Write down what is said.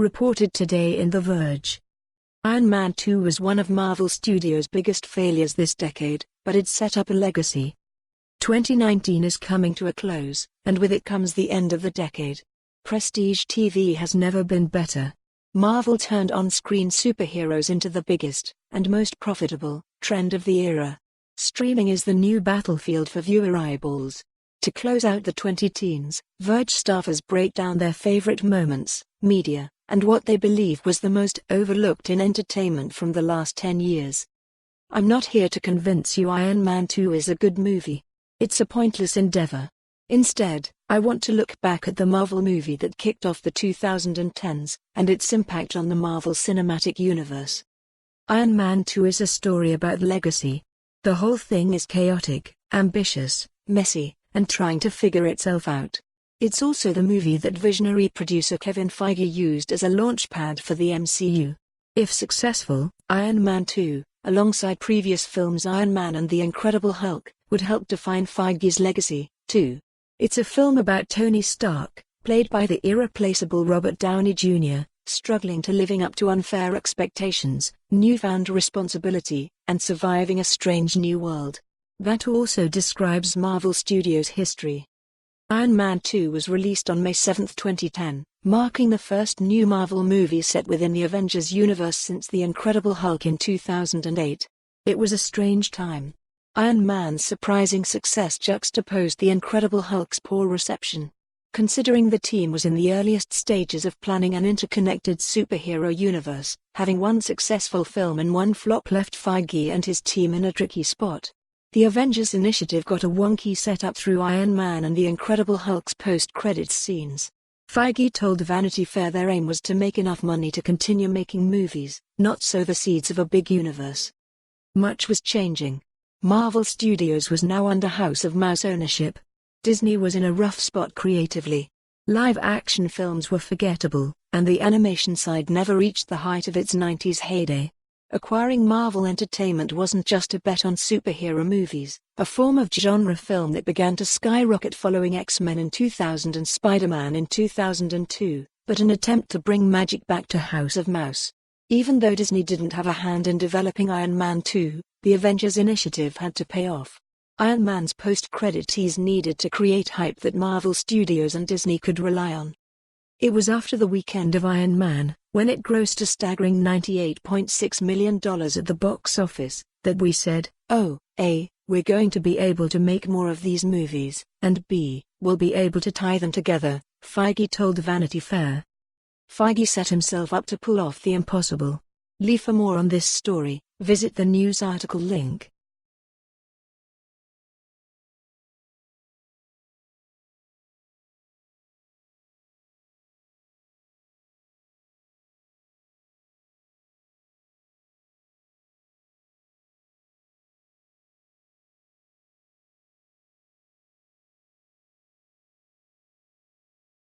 reported today in The Verge. Iron Man 2 was one of Marvel Studios' biggest failures this decade, but it set up a legacy. 2019 is coming to a close, and with it comes the end of the decade. Prestige TV has never been better. Marvel turned on-screen superheroes into the biggest, and most profitable, trend of the era. Streaming is the new battlefield for viewer eyeballs. To close out the 2010s, Verge staffers break down their favorite moments, media, and what they believe was the most overlooked in entertainment from the last 10 years. I'm not here to convince you Iron Man 2 is a good movie. It's a pointless endeavor. Instead, I want to look back at the Marvel movie that kicked off the 2010s, and its impact on the Marvel Cinematic Universe. Iron Man 2 is a story about legacy. The whole thing is chaotic, ambitious, messy, and trying to figure itself out. It's also the movie that visionary producer Kevin Feige used as a launchpad for the MCU. If successful, Iron Man 2, alongside previous films Iron Man and The Incredible Hulk, would help define Feige's legacy, too. It's a film about Tony Stark, played by the irreplaceable Robert Downey Jr., struggling to living up to unfair expectations, newfound responsibility, and surviving a strange new world. That also describes Marvel Studios' history. Iron Man 2 was released on May 7, 2010, marking the first new Marvel movie set within the Avengers universe since The Incredible Hulk in 2008. It was a strange time. Iron Man's surprising success juxtaposed The Incredible Hulk's poor reception. Considering the team was in the earliest stages of planning an interconnected superhero universe, having one successful film and one flop left Feige and his team in a tricky spot. The Avengers initiative got a wonky setup through Iron Man and The Incredible Hulk's post-credits scenes. Feige told Vanity Fair their aim was to make enough money to continue making movies, not sow the seeds of a big universe. Much was changing. Marvel Studios was now under House of Mouse ownership. Disney was in a rough spot creatively. Live-action films were forgettable, and the animation side never reached the height of its 90s heyday. Acquiring Marvel Entertainment wasn't just a bet on superhero movies, a form of genre film that began to skyrocket following X-Men in 2000 and Spider-Man in 2002, but an attempt to bring magic back to House of Mouse. Even though Disney didn't have a hand in developing Iron Man 2, the Avengers initiative had to pay off. Iron Man's post-credit tease needed to create hype that Marvel Studios and Disney could rely on. It was after the weekend of Iron Man, when it grossed a staggering $98.6 million at the box office, that we said, oh, A, we're going to be able to make more of these movies, and B, we'll be able to tie them together, Feige told Vanity Fair. Feige set himself up to pull off the impossible. For more on this story, visit the news article link.